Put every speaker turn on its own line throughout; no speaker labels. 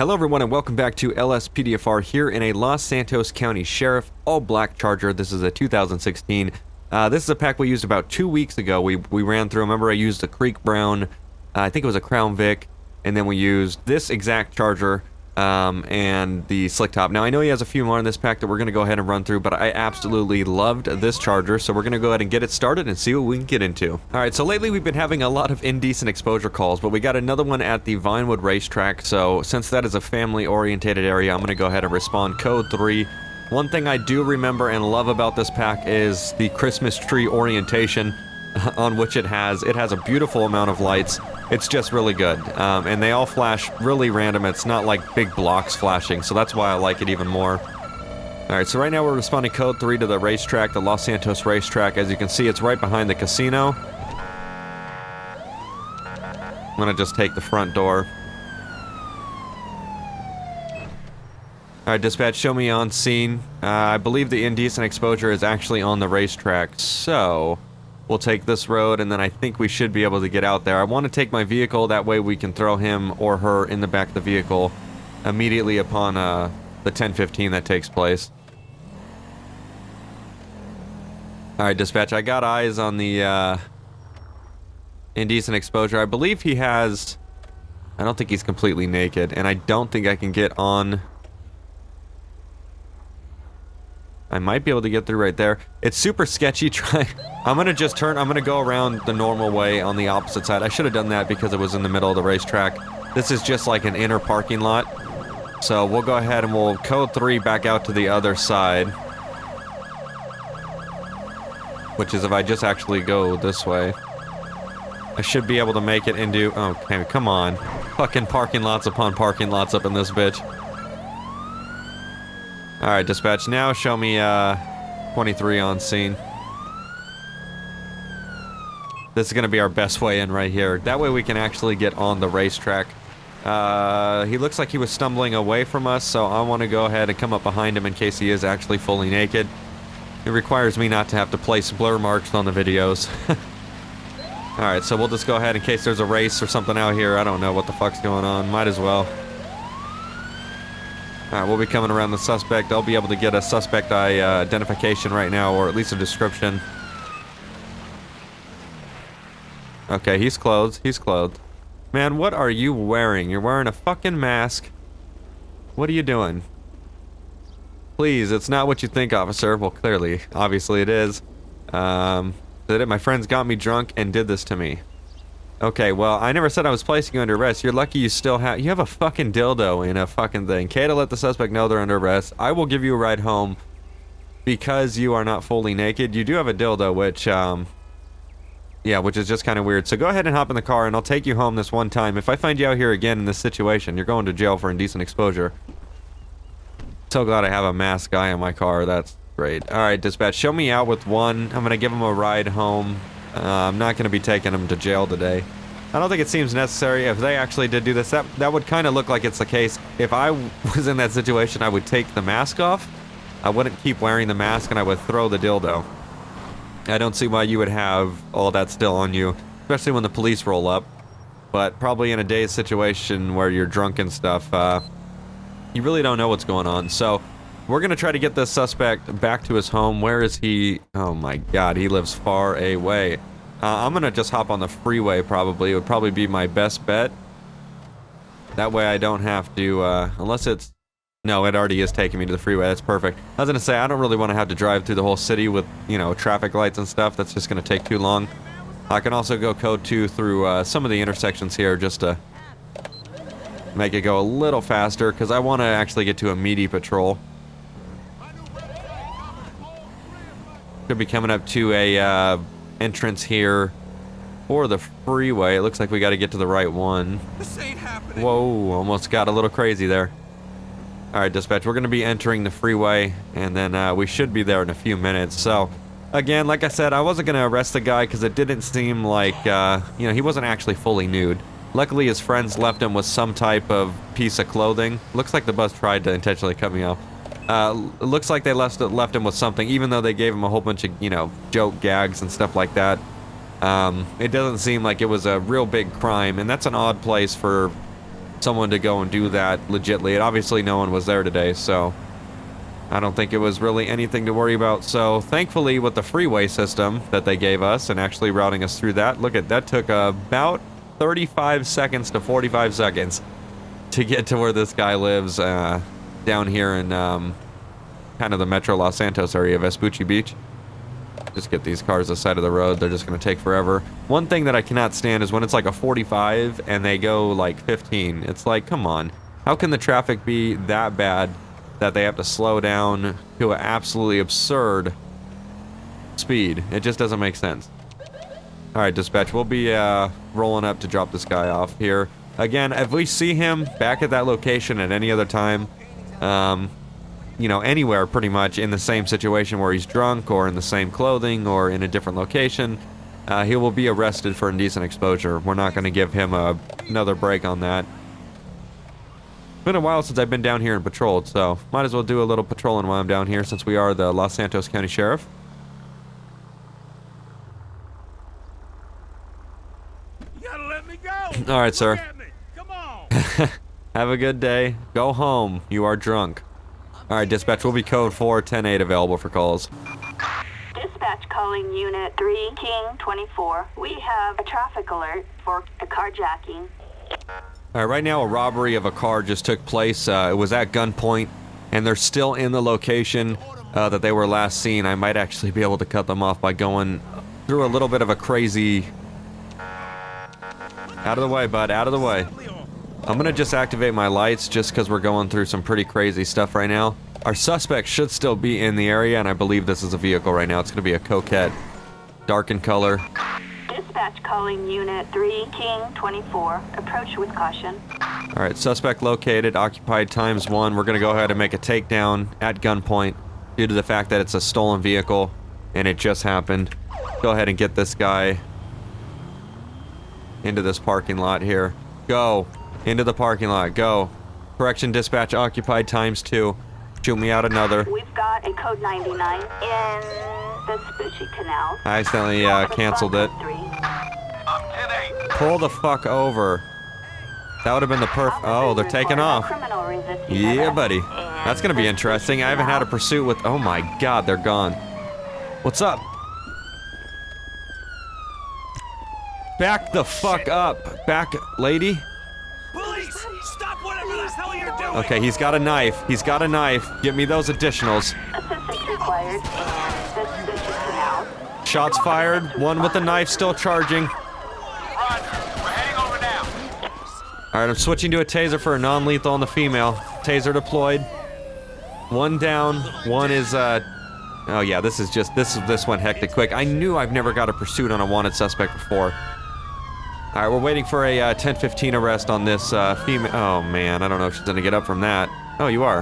Hello everyone and welcome back to LSPDFR here in a Los Santos County Sheriff all-black Charger. This is a 2016. This is a pack we used about 2 weeks ago. We ran through, remember I used a Creek Brown, I think it was a Crown Vic, and then we used this exact Charger and the Slick Top. Now I know he has a few more in this pack that we're going to go ahead and run through, but I absolutely loved this Charger, so we're going to go ahead and get it started and see what we can get into. Alright, so lately we've been having a lot of indecent exposure calls, but we got another one at the Vinewood racetrack, so since that is a family-orientated area, I'm going to go ahead and respond code 3. One thing I do remember and love about this pack is the Christmas tree orientation on which it has. It has a beautiful amount of lights. It's just really good. And they all flash really random. It's not like big blocks flashing, so that's why I like it even more. Alright, so right now we're responding code 3 to the racetrack, the Los Santos racetrack. As you can see, it's right behind the casino. I'm gonna just take the front door. Alright, dispatch, show me on scene. I believe the indecent exposure is actually on the racetrack, so we'll take this road, and then I think we should be able to get out there. I want to take my vehicle, that way we can throw him or her in the back of the vehicle immediately upon the 10:15 that takes place. Alright, dispatch, I got eyes on the indecent exposure. I believe he has... I don't think he's completely naked, and I don't think I can get on... I might be able to get through right there. It's super sketchy. I'm gonna just turn. I'm gonna go around the normal way on the opposite side. I should have done that because it was in the middle of the racetrack. This is just like an inner parking lot. So we'll go ahead and we'll code 3 back out to the other side. Which is if I just actually go this way. I should be able to make it into... Okay, come on. Fucking parking lots upon parking lots up in this bitch. Alright, dispatch, now show me 23 on scene. This is going to be our best way in right here. That way we can actually get on the racetrack. He looks like he was stumbling away from us, so I want to go ahead and come up behind him in case he is actually fully naked. It requires me not to have to place blur marks on the videos. Alright, so we'll just go ahead in case there's a race or something out here. I don't know what the fuck's going on. Might as well. Alright, we'll be coming around the suspect. I'll be able to get a suspect identification right now, or at least a description. Okay, he's clothed. He's clothed. Man, what are you wearing? You're wearing a fucking mask. What are you doing? Please, it's not what you think, officer. Well, clearly. Obviously it is. My friends got me drunk and did this to me. Okay, well, I never said I was placing you under arrest. You're lucky you still have... You have a fucking dildo in a fucking thing. K to let the suspect know they're under arrest. I will give you a ride home because you are not fully naked. You do have a dildo, which, yeah, which is just kind of weird. So go ahead and hop in the car, and I'll take you home this one time. If I find you out here again in this situation, you're going to jail for indecent exposure. So glad I have a masked guy in my car. That's great. Alright, dispatch, show me out with one. I'm going to give him a ride home. I'm not going to be taking him to jail today. I don't think it seems necessary. If they actually did do this, that would kind of look like it's the case. If I was in that situation, I would take the mask off. I wouldn't keep wearing the mask, and I would throw the dildo. I don't see why you would have all that still on you, especially when the police roll up. But probably in a day's situation where you're drunk and stuff, you really don't know what's going on. So we're going to try to get this suspect back to his home. Where is he? Oh my god, he lives far away. I'm going to just hop on the freeway probably. It would probably be my best bet. That way I don't have to, unless it's... No, it already is taking me to the freeway. That's perfect. I was going to say, I don't really want to have to drive through the whole city with, you know, traffic lights and stuff. That's just going to take too long. I can also go code 2 through some of the intersections here just to make it go a little faster, because I want to actually get to a meaty patrol. Could be coming up to a entrance here for the freeway. It looks like we got to get to the right one.
This ain't happening.
Whoa, almost got a little crazy there. Alright, dispatch, we're going to be entering the freeway, and then we should be there in a few minutes. So, again, like I said, I wasn't going to arrest the guy because it didn't seem like, you know, he wasn't actually fully nude. Luckily, his friends left him with some type of piece of clothing. Looks like the bus tried to intentionally cut me off. It looks like they left him with something, even though they gave him a whole bunch of, you know, joke gags and stuff like that. It doesn't seem like it was a real big crime, and that's an odd place for someone to go and do that legitly. And obviously no one was there today, so I don't think it was really anything to worry about. So thankfully with the freeway system that they gave us and actually routing us through that, look at that, took about 35 seconds to 45 seconds to get to where this guy lives down here in kind of the metro Los Santos area, Vespucci Beach. Just get these cars the side of the road. They're just going to take forever. One thing that I cannot stand is when it's like a 45 and they go like 15. It's like, come on. How can the traffic be that bad that they have to slow down to an absolutely absurd speed? It just doesn't make sense. Alright, dispatch. We'll be rolling up to drop this guy off here. Again, if we see him back at that location at any other time, you know, anywhere pretty much in the same situation where he's drunk or in the same clothing or in a different location, he will be arrested for indecent exposure. We're not going to give him another break on that. It's been a while since I've been down here and patrolled, so might as well do a little patrolling while I'm down here since we are the Los Santos County Sheriff.
You gotta let me go.
All right, sir.
Come on.
Have a good day. Go home. You are drunk. All right, dispatch. We'll be code 410-8 available for calls.
Dispatch calling Unit 3, King 24. We have a traffic alert for a carjacking.
All right, right now a robbery of a car just took place. It was at gunpoint, and they're still in the location that they were last seen. I might actually be able to cut them off by going through a little bit of a crazy... Out of the way, bud. Out of the way. I'm going to just activate my lights just because we're going through some pretty crazy stuff right now. Our suspect should still be in the area, and I believe this is a vehicle right now. It's going to be a Coquette. Dark in color.
Dispatch calling Unit 3, King 24. Approach with caution.
Alright, suspect located, occupied ×1. We're going to go ahead and make a takedown at gunpoint due to the fact that it's a stolen vehicle and it just happened. Go ahead and get this guy into this parking lot here. Go. Into the parking lot. Go. Correction, dispatch, occupied ×2. Shoot me out another.
We've got a code 99 in the Vespucci Canal.
I accidentally canceled it. Pull the fuck over. That would have been the Oh, they're taking off. Yeah, buddy. That's gonna be interesting. I haven't had a pursuit with... Oh my god, they're gone. What's up? Back the fuck up. Back, lady.
Police, stop whatever the hell you're doing.
Okay, he's got a knife. He's got a knife. Give me those additionals.
Assistance required in Vespucci Canal.
Shots fired. One with the knife still charging. Alright, I'm switching to a taser for a non-lethal on the female. Taser deployed. One down. One is, Oh yeah, this went hectic quick. I knew I've never got a pursuit on a wanted suspect before. Alright, we're waiting for a 10-15 arrest on this female. Oh man, I don't know if she's gonna get up from that. Oh, you are.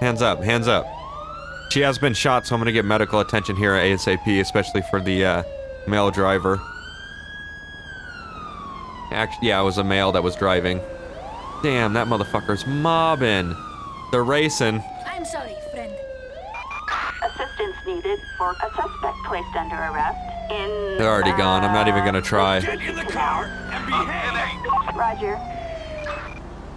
Hands up, hands up. She has been shot, so I'm gonna get medical attention here at ASAP, especially for the male driver. Actually, yeah, it was a male that was driving. Damn, that motherfucker's mobbing. They're racing.
I'm sorry, friend.
Assistance needed for a suspect placed under arrest in...
They're already gone. I'm not even gonna try.
Get in the car and behave.
Roger.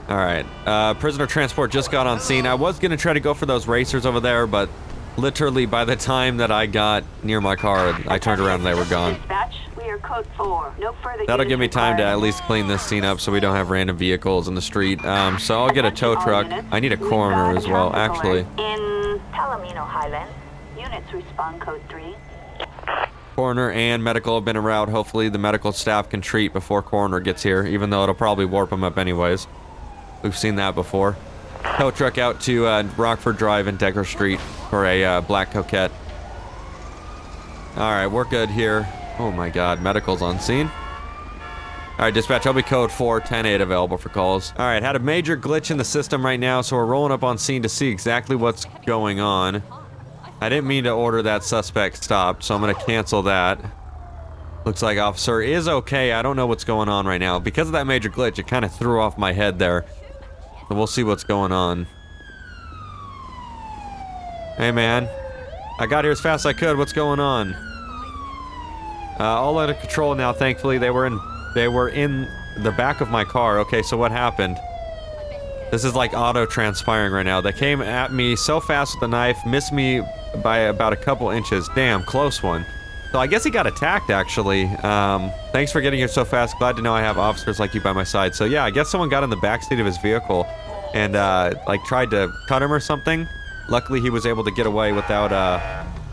Alright, prisoner transport just got on scene. I was gonna try to go for those racers over there, but literally by the time that I got near my car, I turned around and they were gone.
Dispatch, we are code 4. No further
That'll
use
give me time to
required.
at least clean this scene up so we don't have random vehicles in the street. So I'll get a tow truck. I need a coroner as well, actually.
In Palomino Highlands, units respond code 3.
Coroner and medical have been en route. Hopefully the medical staff can treat before coroner gets here, even though it'll probably warp them up anyways. We've seen that before. Tow truck out to Rockford Drive and Decker Street for a black Coquette. Alright, we're good here. Oh my god, medical's on scene. Alright, dispatch, I'll be code 410-8 available for calls. Alright, had a major glitch in the system right now, so we're rolling up on scene to see exactly what's going on. I didn't mean to order that suspect stopped, so I'm gonna cancel that. Looks like officer is okay. I don't know what's going on right now. Because of that major glitch, it kind of threw off my head there. So we'll see what's going on. Hey man, I got here as fast as I could. What's going on? All under control now, thankfully. They were in the back of my car. Okay, so what happened? This is like auto-transpiring right now. They came at me so fast with the knife, missed me by about a couple inches. Damn, close one. So I guess he got attacked, actually. Thanks for getting here so fast. Glad to know I have officers like you by my side. So yeah, I guess someone got in the backseat of his vehicle and, like, tried to cut him or something. Luckily, he was able to get away without,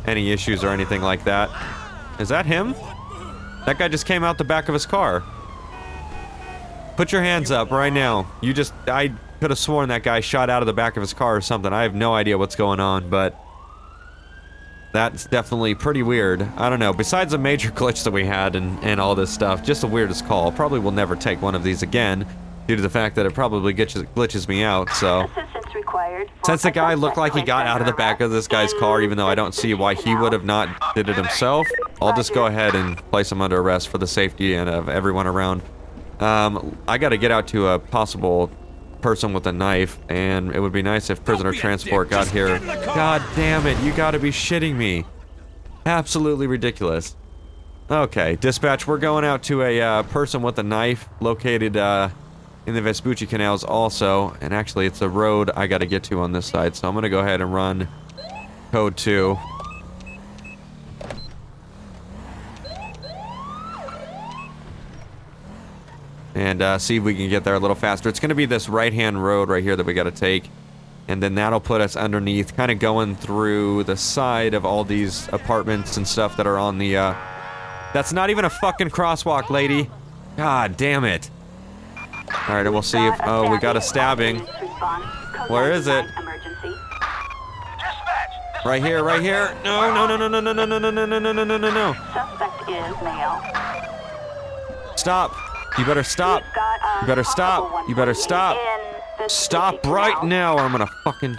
any issues or anything like that. Is that him? That guy just came out the back of his car. Put your hands up right now. I could have sworn that guy shot out of the back of his car or something. I have no idea what's going on, but that's definitely pretty weird. I don't know. Besides a major glitch that we had and all this stuff, just the weirdest call. Probably will never take one of these again due to the fact that it probably glitches me out, so.
Assistance required.
Since the guy looked like he got out of the back of this guy's car, even though I don't see why he would have not did it himself, I'll just go ahead and place him under arrest for the safety and of everyone around. I gotta get out to a possible person with a knife, and it would be nice if prisoner transport got here. God damn it, you gotta be shitting me. Absolutely ridiculous. Okay, dispatch, we're going out to a person with a knife located in the Vespucci canals also, and actually it's a road I gotta get to on this side, so I'm gonna go ahead and run code 2. And see if we can get there a little faster. It's gonna be this right-hand road right here that we gotta take, and then that'll put us underneath, kind of going through the side of all these apartments and stuff that are on the, That's not even a fucking crosswalk, lady. God damn it. Alright, and we'll see if... Oh, we got a stabbing. Where is it? Right here, right here. No, no, no, no, no, no, no, no, no, no, no, no, no, no, no.
Suspect is male.
Stop. You better stop. You better stop. You better stop. Stop right now or I'm gonna fucking...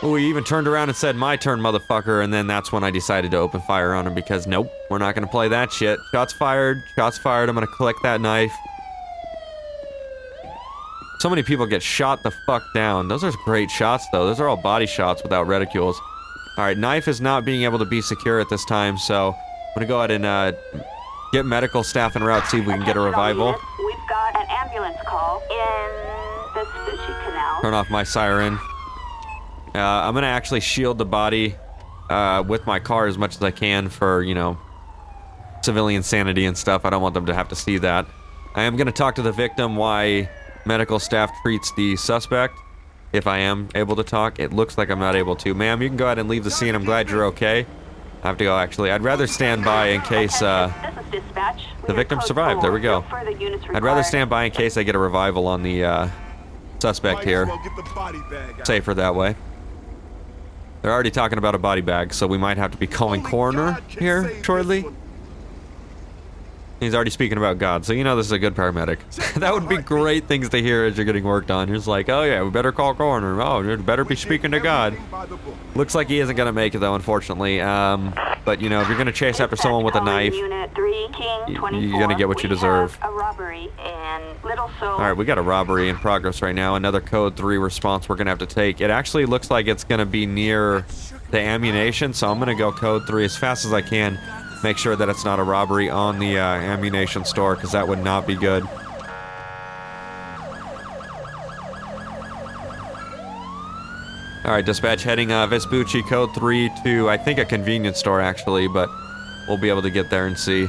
Oh, he even turned around and said, "My turn, motherfucker," and then that's when I decided to open fire on him because, nope, we're not gonna play that shit. Shots fired. Shots fired. I'm gonna collect that knife. So many people get shot the fuck down. Those are great shots, though. Those are all body shots without reticules. Alright, knife is not being able to be secure at this time, so I'm gonna go ahead and get medical staff en route, see if we can get a revival.
We've got an ambulance call in the Vespucci Canal.
Turn off my siren. I'm gonna actually shield the body with my car as much as I can for, you know, civilian sanity and stuff. I don't want them to have to see that. I am gonna talk to the victim why medical staff treats the suspect. If I am able to talk, it looks like I'm not able to. Ma'am, you can go ahead and leave the scene. I'm glad you're okay. I have to go, actually. I'd rather stand by in case the victim survived. There we go. I'd rather stand by in case I get a revival on the suspect here. Safer that way. They're already talking about a body bag, so we might have to be calling coroner here shortly. He's already speaking about God, so you know this is a good paramedic. That would be great things to hear as you're getting worked on. He's like, oh yeah, we better call coroner. Oh, you better be speaking to God. Looks like he isn't going to make it, though, unfortunately. But, you know, if you're going to chase after someone with a knife, you're going to get what you deserve. Alright, we got a robbery in progress right now. Another code 3 response we're going to have to take. It actually looks like it's going to be near the ammunition, so I'm going to go code 3 as fast as I can. Make sure that it's not a robbery on the ammunition store, because that would not be good. Alright, dispatch, heading Vespucci, code 3 to, I think, a convenience store, actually, but we'll be able to get there and see.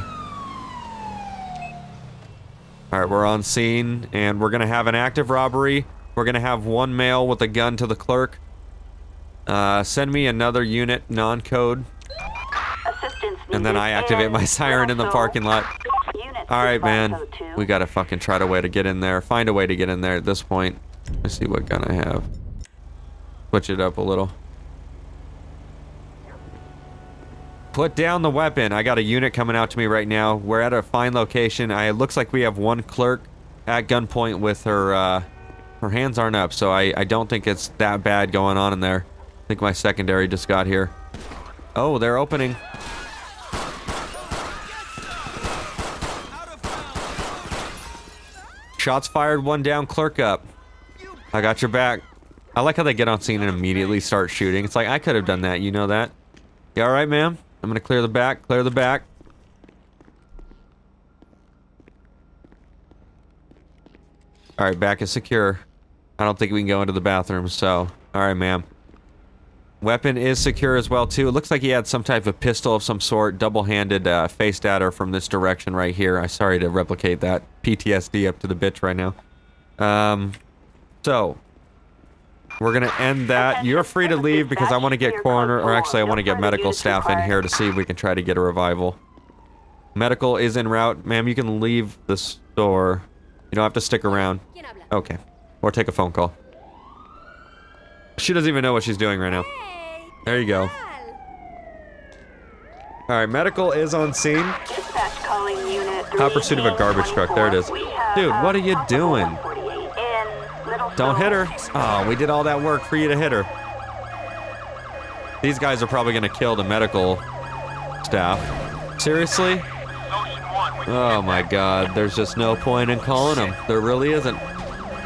Alright, we're on scene, and we're going to have an active robbery. We're going to have one male with a gun to the clerk. Send me another unit, non-code. And then I activate my siren in the parking lot. Alright, man. We gotta fucking try a way to get in there. Find a way to get in there at this point. Let's see what gun I have. Switch it up a little. Put down the weapon. I got a unit coming out to me right now. We're at a fine location. It looks like we have one clerk at gunpoint with her, her hands aren't up, so I don't think it's that bad going on in there. I think my secondary just got here. Oh, they're opening. Shots fired, one down, clerk up. I got your back. I like how they get on scene and immediately start shooting. It's like, I could have done that, you know that? You alright, ma'am? I'm gonna clear the back, clear the back. Alright, back is secure. I don't think we can go into the bathroom, so... Alright, ma'am. Weapon is secure as well, too. It looks like he had some type of pistol of some sort, double-handed, faced at her from this direction right here. I'm sorry to replicate that. PTSD up to the bitch right now. So... We're gonna end that. You're free to leave because I want to get coroner, or actually I want to get medical staff in here to see if we can try to get a revival. Medical is en route. Ma'am, you can leave the store. You don't have to stick around. Okay. Or take a phone call. She doesn't even know what she's doing right now. There you go. Alright, medical is on scene. Hot pursuit of a garbage truck. There it is. Dude, what are you doing? Don't hit her. Oh, we did all that work for you to hit her. These guys are probably going to kill the medical staff. Seriously? Oh my god, there's just no point in calling them. There really isn't.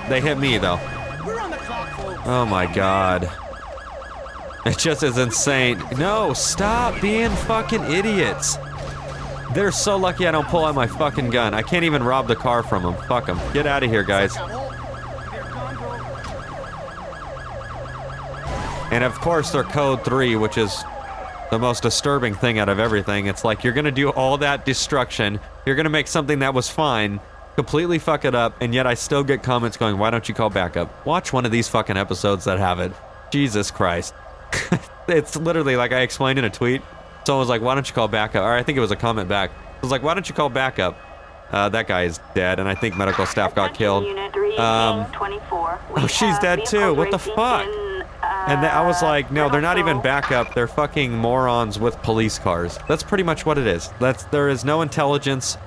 They hit me, though. Oh my god. It just is insane. No, stop being fucking idiots. They're so lucky I don't pull out my fucking gun. I can't even rob the car from them. Fuck them. Get out of here, guys. And of course, they're code 3, which is the most disturbing thing out of everything. It's like, you're gonna do all that destruction, you're gonna make something that was fine, completely fuck it up, and yet I still get comments going, why don't you call backup? Watch one of these fucking episodes that have it. Jesus Christ. It's literally like I explained in a tweet. Someone was like, why don't you call backup? Or I think it was a comment back. It was like, why don't you call backup? That guy is dead, and I think medical staff got killed. Oh, she's dead too. What the fuck? And I was like, no, they're not even backup. They're fucking morons with police cars. That's pretty much what it is. There is no intelligence.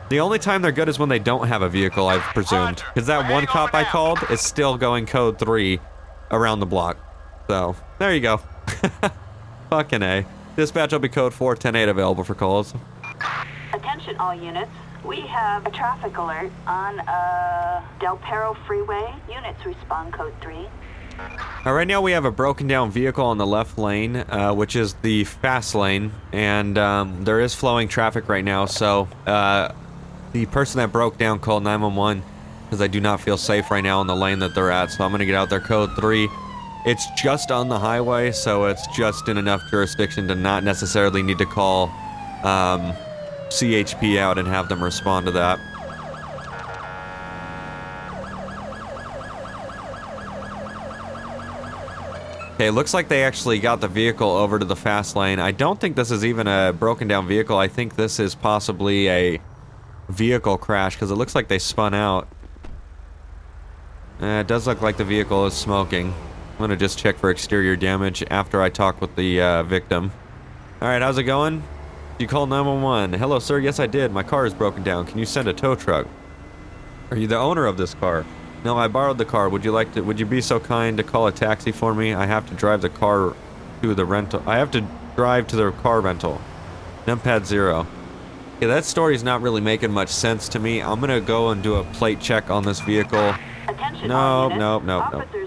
The only time they're good is when they don't have a vehicle, I've presumed. Because that one cop I called is still going code 3 around the block. So, there you go. Fucking A. Dispatch will be code 410-8 available for calls.
Attention all units. We have a traffic alert on Del Perro Freeway. Units respond code 3.
Right now we have a broken down vehicle on the left lane, which is the fast lane, and there is flowing traffic right now, so the person that broke down called 911 because I do not feel safe right now in the lane that they're at, so I'm going to get out there code 3. It's just on the highway, so it's just in enough jurisdiction to not necessarily need to call CHP out and have them respond to that. Okay, looks like they actually got the vehicle over to the fast lane. I don't think this is even a broken down vehicle. I think this is possibly a vehicle crash because it looks like they spun out. It does look like the vehicle is smoking. I'm gonna just check for exterior damage after I talk with the victim. Alright, how's it going? You called 911. Hello, sir. Yes, I did. My car is broken down. Can you send a tow truck? Are you the owner of this car? No, I borrowed the car. Would you be so kind to call a taxi for me? I have to drive the car to the rental. I have to drive to the car rental. Numpad 0. Yeah, that story's not really making much sense to me. I'm gonna go and do a plate check on this vehicle. No.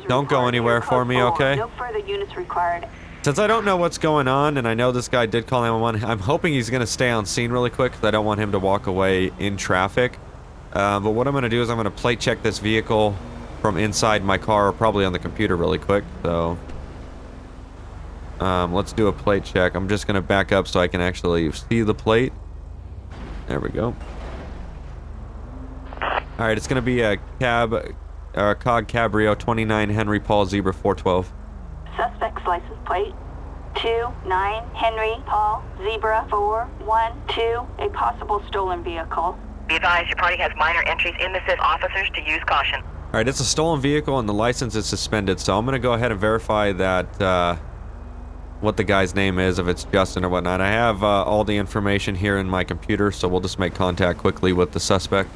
Don't go anywhere for me, okay?
No further units required.
Since I don't know what's going on, and I know this guy did call 911, I'm hoping he's gonna stay on scene really quick because I don't want him to walk away in traffic. But what I'm going to do is I'm going to plate check this vehicle from inside my car, probably on the computer really quick. So, let's do a plate check. I'm just going to back up so I can actually see the plate. There we go. Alright, it's going to be a COG Cabrio 29 Henry Paul Zebra 412.
Suspect's license plate 29 Henry Paul Zebra 412. A possible stolen vehicle.
Be advised, your party has minor entries in the assist officers to use caution.
Alright, it's a stolen vehicle and the license is suspended, so I'm going to go ahead and verify that, what the guy's name is, if it's Justin or whatnot. I have all the information here in my computer, so we'll just make contact quickly with the suspect.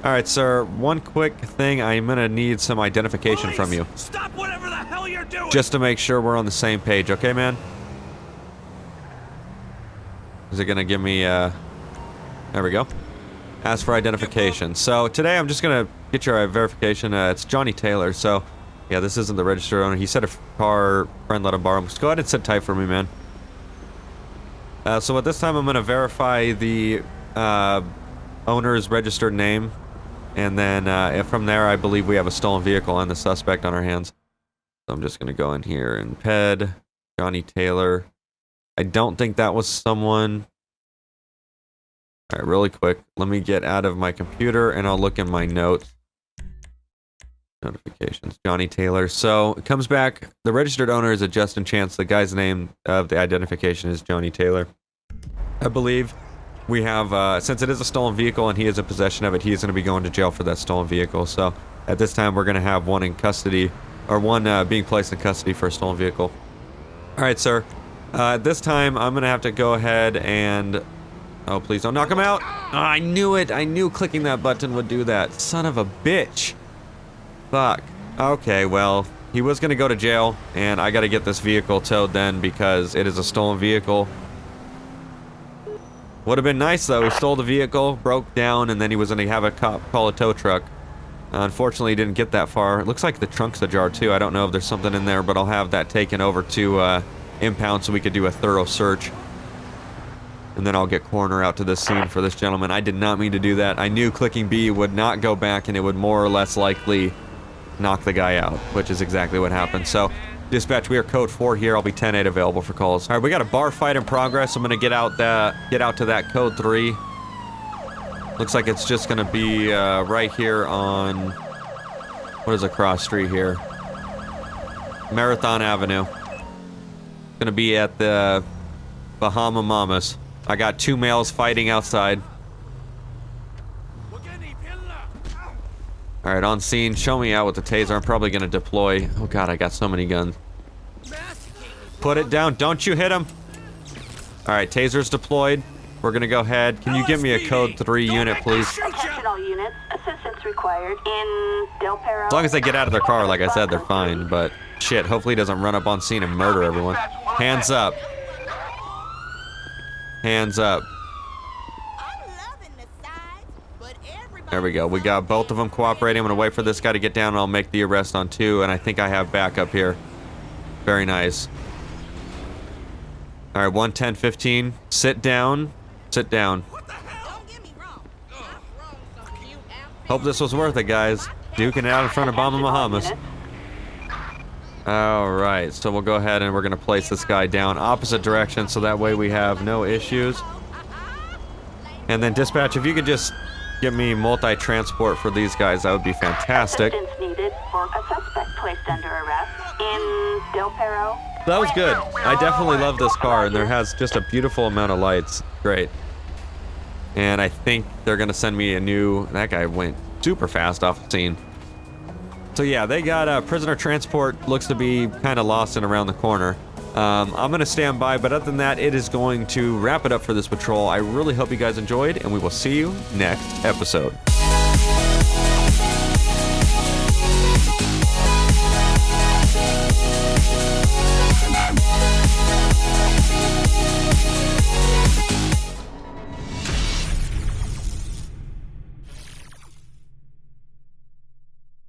Alright, sir, one quick thing. I'm going to need some identification from you.
Stop whatever the hell you're doing!
Just to make sure we're on the same page, okay, man? Is it gonna give me, there we go. Ask for identification. So, today I'm just gonna get your verification. It's Johnny Taylor, so, yeah, this isn't the registered owner. He said a car friend let him borrow him. Just go ahead and sit tight for me, man. So at this time I'm gonna verify the, owner's registered name. And then from there, I believe we have a stolen vehicle and the suspect on our hands. So I'm just going to go in here and PED, Johnny Taylor. I don't think that was someone. All right, really quick. Let me get out of my computer and I'll look in my notes. Notifications, Johnny Taylor. So it comes back. The registered owner is a Justin Chance. The guy's name of the identification is Johnny Taylor. I believe we have, since it is a stolen vehicle and he is in possession of it, he is going to be going to jail for that stolen vehicle. So at this time, we're going to have one in custody, or one being placed in custody for a stolen vehicle. All right, sir. At this time, I'm going to have to go ahead and... Oh, please don't knock him out. Oh, I knew it. I knew clicking that button would do that. Son of a bitch. Fuck. Okay, well, he was going to go to jail, and I got to get this vehicle towed then because it is a stolen vehicle. Would have been nice, though. He stole the vehicle, broke down, and then he was going to have a cop call a tow truck. Unfortunately, he didn't get that far. It looks like the trunk's ajar, too. I don't know if there's something in there, but I'll have that taken over to impound so we could do a thorough search. And then I'll get coroner out to this scene for this gentleman. I did not mean to do that. I knew clicking B would not go back, and it would more or less likely knock the guy out, which is exactly what happened. So, dispatch, we are code 4 here. I'll be 10-8 available for calls. All right, we got a bar fight in progress. I'm going to get out to that code 3. Looks like it's just going to be right here on... What is a cross street here? Marathon Avenue. Going to be at the Bahama Mamas. I got 2 males fighting outside. Alright, on scene. Show me out with the taser. I'm probably going to deploy. Oh god, I got so many guns. Put it down. Don't you hit him. Alright, taser's deployed. We're going to go ahead. Can you give me a code 3 unit, please?
Attention all units. Assistance required in Del Perro.
As long as they get out of their car, like I said, they're fine. But shit, hopefully he doesn't run up on scene and murder everyone. Hands up. Hands up. There we go. We got both of them cooperating. I'm going to wait for this guy to get down and I'll make the arrest on 2. And I think I have backup here. Very nice. All right, 110-15. Sit down. Sit down. Hope this was worth it, guys. Duking it out in front of Bahama Bahamas. Alright, so we'll go ahead and we're going to place this guy down opposite direction so that way we have no issues. And then dispatch, if you could just give me multi-transport for these guys, that would be fantastic.
Assistance needed for a suspect placed under arrest in Del Perro.
That was good. I definitely love this car and there has just a beautiful amount of lights. Great. And I think they're going to send me a new... That guy went super fast off the scene. So yeah, they got prisoner transport, looks to be kind of lost and around the corner. I'm going to stand by, but other than that, it is going to wrap it up for this patrol. I really hope you guys enjoyed, and we will see you next episode.